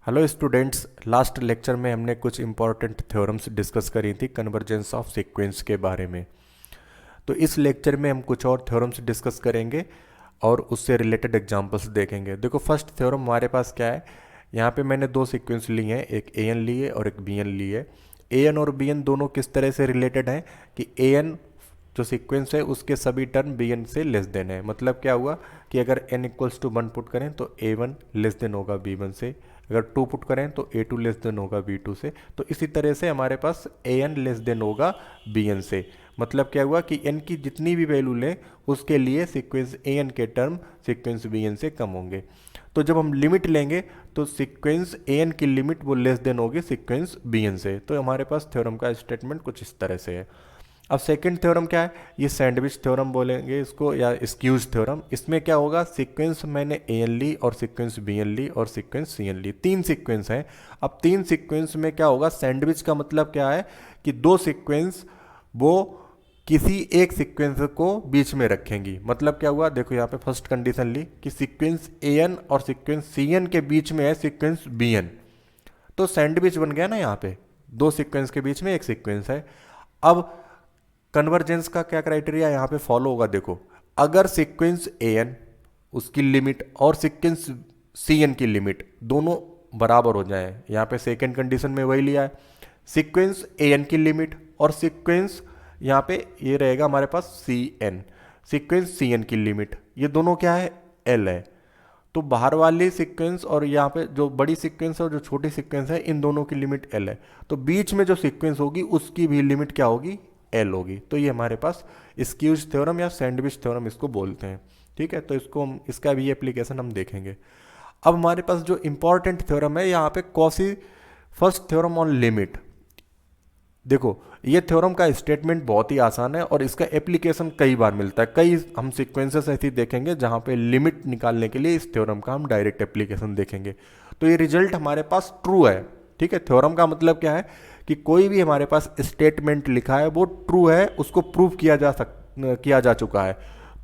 Hello students, last lecture में हमने कुछ इंपॉर्टेंट थ्योरम्स डिस्कस करी थी कन्वर्जेंस ऑफ सीक्वेंस के बारे में। तो इस लेक्चर में हम कुछ और थ्योरम्स डिस्कस करेंगे और उससे रिलेटेड एग्जांपल्स देखेंगे। देखो, फर्स्ट थ्योरम हमारे पास क्या है। यहाँ पे मैंने दो सीक्वेंस लिए हैं, एक ए एन ली है और एक बी एन ली है। ए एन और बी एन दोनों किस तरह से रिलेटेड हैं कि ए एन जो सीक्वेंस है उसके सभी टर्म बी एन से लेस देन है। मतलब क्या हुआ कि अगर n इक्वल्स टू 1 पुट करें तो ए वन लेस देन होगा बी वन से, अगर 2 पुट करें तो ए टू लेस देन होगा बी टू से। तो इसी तरह से हमारे पास ए एन लेस देन होगा बी एन से। मतलब क्या हुआ कि n की जितनी भी वैल्यू लें उसके लिए सीक्वेंस ए एन के टर्म सीक्वेंस बी एन से कम होंगे। तो जब हम लिमिट लेंगे तो सीक्वेंस ए एन की लिमिट वो लेस देन होगी सीक्वेंस बी एन से। तो हमारे पास थ्योरम का स्टेटमेंट कुछ इस तरह से है। अब सेकंड थ्योरम क्या है, ये सैंडविच थ्योरम बोलेंगे इसको या स्क्यूज थ्योरम। इसमें क्या होगा, सीक्वेंस मैंने ए एन ली और सीक्वेंस बी एन ली और सीक्वेंस सी एन ली, तीन सीक्वेंस हैं। अब तीन सीक्वेंस में क्या होगा, सैंडविच का मतलब क्या है कि दो सीक्वेंस वो किसी एक सीक्वेंस को बीच में रखेंगी। मतलब क्या हुआ, देखो यहाँ पे फर्स्ट कंडीशन ली कि सीक्वेंस ए एन और सीक्वेंस सी एन के बीच में है सीक्वेंस बी एन, तो सैंडविच बन गया ना। यहाँ पे दो सीक्वेंस के बीच में एक सीक्वेंस है। अब कन्वर्जेंस का क्या क्राइटेरिया यहाँ पे फॉलो होगा, देखो अगर सीक्वेंस ए एन उसकी लिमिट और सीक्वेंस सी एन की लिमिट दोनों बराबर हो जाए, यहाँ पे सेकेंड कंडीशन में वही लिया है, सीक्वेंस ए एन की लिमिट और सीक्वेंस यहाँ पे ये रहेगा हमारे पास C N, sequence C N की लिमिट, ये दोनों क्या है, एल है। तो बाहर वाली सीक्वेंस और यहाँ पे जो बड़ी सीक्वेंस है और जो छोटी सीक्वेंस है इन दोनों की लिमिट एल है। तो बीच में जो सीक्वेंस होगी उसकी भी लिमिट क्या होगी, एल होगी। तो ये हमारे पास स्क्यूज थ्योरम या सैंडविच थ्योरम इसको बोलते हैं। ठीक है, तो इसको हम इसका भी एप्लीकेशन हम देखेंगे। अब हमारे पास जो इंपॉर्टेंट थ्योरम है यहाँ पे quasi first theorem on limit. देखो ये थ्योरम का स्टेटमेंट बहुत ही आसान है और इसका एप्लीकेशन कई बार मिलता है। कई हम सीक्वेंसेस ऐसी देखेंगे जहां पे लिमिट निकालने के लिए इस थ्योरम का हम डायरेक्ट एप्लीकेशन देखेंगे। तो ये रिजल्ट हमारे पास ट्रू है। ठीक है, थ्योरम का मतलब क्या है कि कोई भी हमारे पास स्टेटमेंट लिखा है वो ट्रू है, उसको प्रूव किया जा चुका है।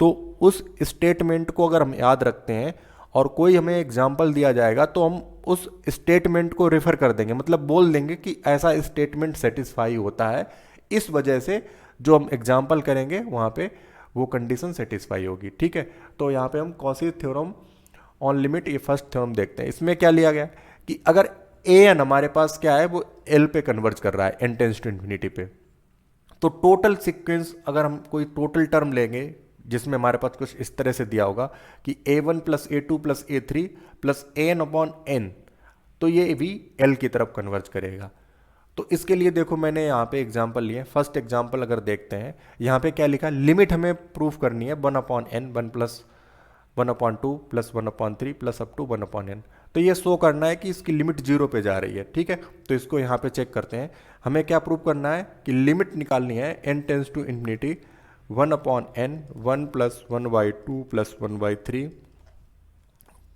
तो उस स्टेटमेंट को अगर हम याद रखते हैं और कोई हमें एग्जाम्पल दिया जाएगा तो हम उस स्टेटमेंट को रेफर कर देंगे, मतलब बोल देंगे कि ऐसा स्टेटमेंट सेटिस्फाई होता है, इस वजह से जो हम एग्जाम्पल करेंगे वहाँ पे वो कंडीशन सेटिस्फाई होगी। ठीक है, तो यहाँ पे हम कॉसी थ्योरम ऑन लिमिट ये फर्स्ट थ्योरम देखते हैं। इसमें क्या लिया गया कि अगर ए एन हमारे पास क्या है वो एल पे कन्वर्ज कर रहा है, एन टेंस टू इन्फिनिटी पे, तो टोटल सीक्वेंस अगर हम कोई टोटल टर्म लेंगे जिसमें हमारे पास कुछ इस तरह से दिया होगा कि ए one plus A two plus A three plus A N upon N, तो ये भी एल की तरफ कन्वर्ज करेगा। तो इसके लिए देखो मैंने यहाँ पे एग्जांपल लिए। फर्स्ट एग्जांपल अगर देखते हैं, यहाँ पे क्या लिखा, लिमिट हमें प्रूफ करनी है 1/n, 1 plus 1/2 plus 1/3 plus up to 1/n। तो ये शो करना है कि इसकी लिमिट जीरो पे जा रही है। ठीक है, तो इसको यहाँ पे चेक करते हैं। हमें क्या प्रूफ करना है कि लिमिट निकालनी है n tends to infinity 1/n 1 plus 1/2 plus 1/3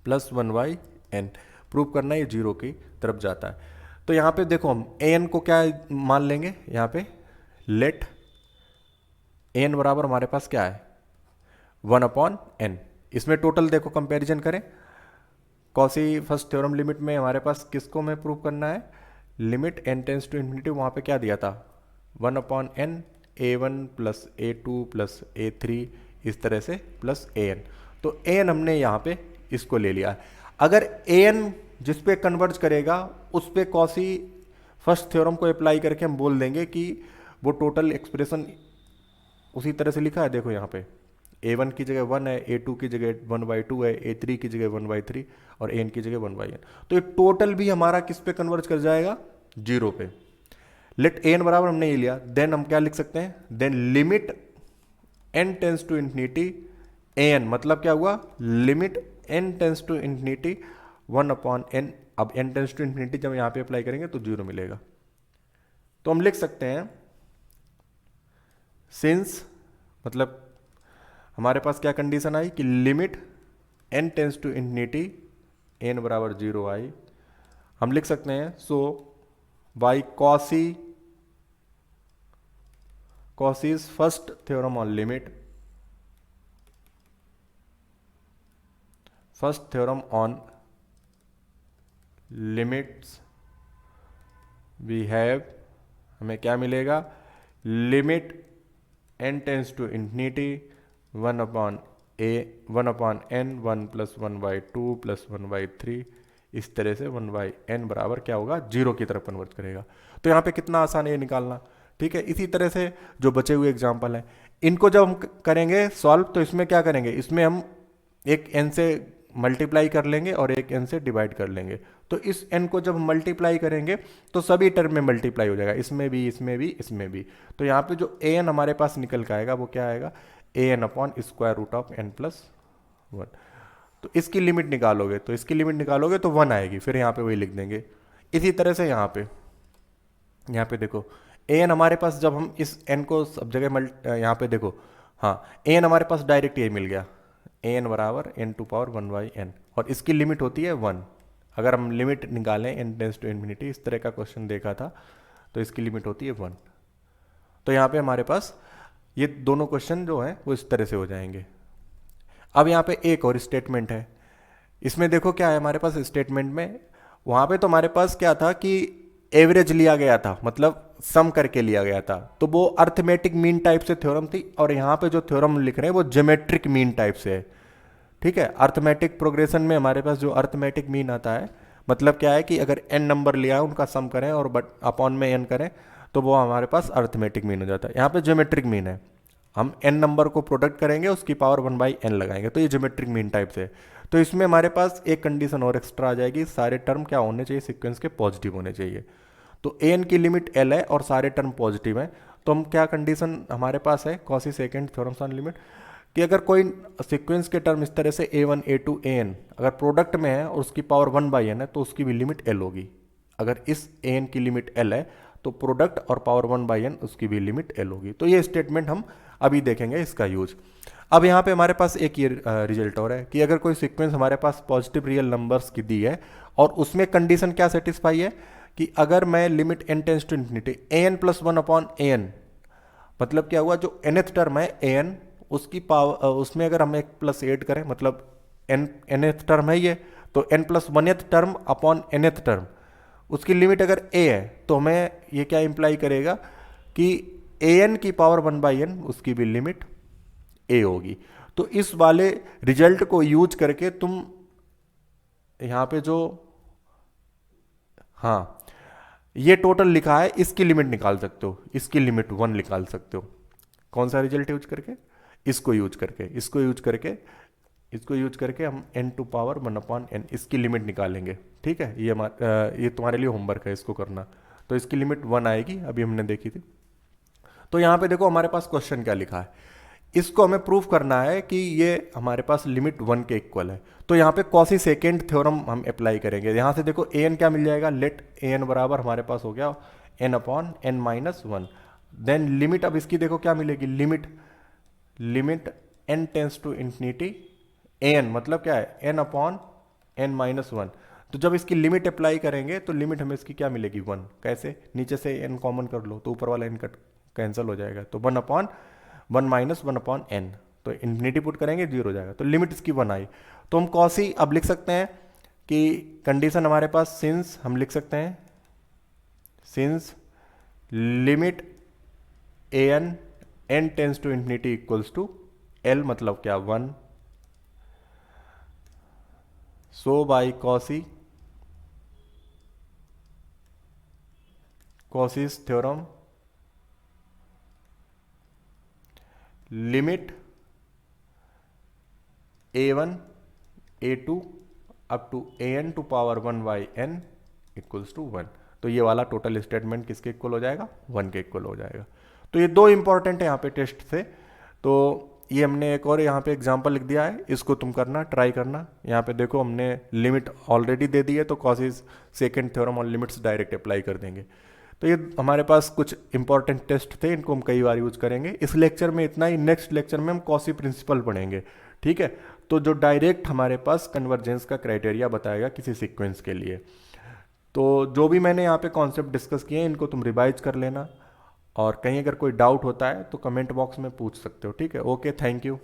plus 1/n prove करना है, ये जीरो की तरफ जाता है। तो यहाँ पे देखो हम ए एन को क्या मान लेंगे, यहाँ पे लेट ए एन बराबर हमारे पास क्या है 1/n। इसमें टोटल देखो कंपैरिजन करें, कॉसी फर्स्ट थ्योरम लिमिट में हमारे पास किसको में प्रूव करना है, limit n tends to infinity, वहाँ पे क्या दिया था 1/n a1 plus a2 plus a3 इस तरह से प्लस an। तो an हमने यहाँ पे इसको ले लिया है। अगर an जिस पे कन्वर्ज करेगा उस पे कॉसी फर्स्ट थ्योरम को अप्लाई करके हम बोल देंगे कि वो टोटल एक्सप्रेशन उसी तरह से लिखा है। देखो यहाँ पे a1 की जगह 1 है, a2 की जगह 1/2 है, a3 की जगह 1/3 और an की जगह 1/n। तो ये टोटल भी हमारा किस पे कन्वर्ज कर जाएगा, जीरो पे। लेट एन बराबर हमने ये लिया, देन हम क्या लिख सकते हैं, then limit n tends to infinity an, मतलब क्या हुआ, limit n tends to infinity 1/n। अब n टेंस टू इन्फिनिटी जब यहां पे अप्लाई करेंगे तो जीरो मिलेगा। तो हम लिख सकते हैं सिंस, मतलब हमारे पास क्या कंडीशन आई कि limit n tends to infinity n बराबर जीरो आई। हम लिख सकते हैं so by Cauchy's first theorem on limit, first theorem on limits we have, हमें क्या मिलेगा, limit n tends to infinity 1/n 1+1/2 +1/3 इस तरह से 1/n बराबर क्या होगा, 0 की तरफ कन्वर्ट करेगा। तो यहाँ पे कितना आसान है ये निकालना। ठीक है, इसी तरह से जो बचे हुए एग्जाम्पल हैं इनको जब हम करेंगे सॉल्व, तो इसमें क्या करेंगे, इसमें हम एक n से मल्टीप्लाई कर लेंगे और एक n से डिवाइड कर लेंगे। तो इस n को जब मल्टीप्लाई करेंगे तो सभी टर्म में मल्टीप्लाई हो जाएगा, इसमें भी, इसमें भी, इसमें भी। तो यहाँ पे जो an हमारे पास निकल के आएगा वो क्या आएगा, an/√n+1। तो इसकी लिमिट निकालोगे, तो इसकी लिमिट निकालोगे तो 1 आएगी, फिर यहाँ पे वही लिख देंगे। इसी तरह से यहाँ पे देखो an हमारे पास, जब हम इस n को सब जगह यहाँ पे देखो, हाँ an हमारे पास डायरेक्ट ये मिल गया, an बराबर n⁴ और इसकी लिमिट होती है 1। अगर हम लिमिट निकालें n टेंस टू इन्फिनिटी, इस तरह का क्वेश्चन देखा था, तो इसकी लिमिट होती है 1। तो यहाँ पे हमारे पास ये दोनों क्वेश्चन जो हैं वो इस तरह से हो जाएंगे। अब यहाँ पे एक और स्टेटमेंट है, इसमें देखो क्या है हमारे पास स्टेटमेंट में, वहाँ पे तो हमारे पास क्या था कि एवरेज लिया गया था, मतलब सम करके लिया गया था, तो वो अर्थमेटिक मीन टाइप से थ्योरम थी। और यहाँ पे जो थ्योरम लिख रहे हैं वो ज्योमेट्रिक मीन टाइप से है। ठीक है, अर्थमेटिक प्रोग्रेशन में हमारे पास जो अर्थमेटिक मीन आता है, मतलब क्या है कि अगर n नंबर लिया है उनका सम करें और बट अपॉन में n करें तो वो हमारे पास अर्थमेटिक मीन हो जाता है। यहाँ पे ज्योमेट्रिक मीन है, हम n नंबर को प्रोडक्ट करेंगे, उसकी पावर 1/n लगाएंगे, तो ये ज्योमेट्रिक मीन टाइप से। तो इसमें हमारे पास एक कंडीशन और एक्स्ट्रा आ जाएगी, सारे टर्म क्या होने चाहिए, सीक्वेंस के पॉजिटिव होने चाहिए। तो an की लिमिट l है और सारे टर्म पॉजिटिव हैं, तो हम क्या कंडीशन हमारे पास है, Cauchy second theorems on limit, कि अगर कोई सीक्वेंस के टर्म इस तरह से a1 a2 an अगर प्रोडक्ट में है और उसकी पावर 1/n है तो उसकी भी लिमिट l होगी। अगर इस an की लिमिट l है तो प्रोडक्ट और पावर 1/n उसकी भी लिमिट l होगी। तो ये स्टेटमेंट हम अभी देखेंगे इसका यूज। अब यहाँ पे हमारे पास एक ये रिजल्ट और है कि अगर कोई सीक्वेंस हमारे पास पॉजिटिव रियल नंबर्स की दी है और उसमें कंडीशन क्या सेटिस्फाई है कि अगर मैं limit n tends to infinity an+1/an, मतलब क्या हुआ, जो nth टर्म है an उसकी पावर, उसमें अगर हम एक प्लस ऐड करें, मतलब nth टर्म है ये, तो n+1th term upon nth term, उसकी लिमिट अगर a है तो हमें ये क्या इंप्लाई करेगा कि an की पावर 1/n उसकी भी लिमिट a होगी। तो इस वाले रिजल्ट को यूज करके तुम यहाँ पे जो, हाँ ये टोटल लिखा है, इसकी लिमिट निकाल सकते हो, इसकी लिमिट 1 निकाल सकते हो। कौन सा रिजल्ट यूज करके, इसको यूज करके हम n⁴ 1/n इसकी लिमिट निकालेंगे। ठीक है, ये तुम्हारे लिए होमवर्क है, इसको करना। तो इसकी लिमिट 1 आएगी, अभी हमने देखी थी। तो यहाँ पे देखो हमारे पास क्वेश्चन क्या लिखा है, इसको हमें प्रूफ करना है कि ये हमारे पास लिमिट 1 के इक्वल है। तो यहाँ पे कॉची सेकेंड थ्योरम हम अप्लाई करेंगे। यहाँ से देखो an क्या मिल जाएगा, लेट an बराबर हमारे पास हो गया n/n-1। देन लिमिट, अब इसकी देखो क्या मिलेगी, limit n tends to infinity an, मतलब क्या है n/n-1। तो जब इसकी लिमिट अप्लाई करेंगे तो लिमिट हमें इसकी क्या मिलेगी, 1। कैसे, नीचे से n कॉमन कर लो तो ऊपर वाला n कट कैंसिल हो जाएगा, तो 1/1 - 1/n, तो इन्फिनिटी पुट करेंगे 0 हो जाएगा। तो लिमिट इसकी 1 आई। तो हम कॉसी अब लिख सकते हैं कि कंडीशन हमारे पास, सिंस हम लिख सकते हैं since limit an n tends to infinity equals to l, मतलब क्या 1, so by Cauchy's theorem limit a1 a2 up to an to power 1/n equals to 1। तो ये वाला टोटल स्टेटमेंट किसके इक्वल हो जाएगा, 1 के इक्वल हो जाएगा। तो ये दो इंपॉर्टेंट है यहाँ पे टेस्ट से। तो ये हमने एक और यहाँ पे एग्जांपल लिख दिया है, इसको तुम करना, ट्राई करना। यहाँ पे देखो हमने लिमिट ऑलरेडी दे दी है, तो कॉसीज सेकंड थ्योरम और लिमिट्स डायरेक्ट अप्लाई कर देंगे। तो ये हमारे पास कुछ इंपॉर्टेंट टेस्ट थे, इनको हम कई बार यूज करेंगे। इस लेक्चर में इतना ही, नेक्स्ट लेक्चर में हम कॉसी प्रिंसिपल पढ़ेंगे। ठीक है, तो जो डायरेक्ट हमारे पास कन्वर्जेंस का क्राइटेरिया बताएगा किसी सीक्वेंस के लिए। तो जो भी मैंने यहाँ पे कॉन्सेप्ट डिस्कस किए हैं इनको तुम रिवाइज कर लेना, और कहीं अगर कोई डाउट होता है तो कमेंट बॉक्स में पूछ सकते हो। ठीक है, ओके, थैंक यू।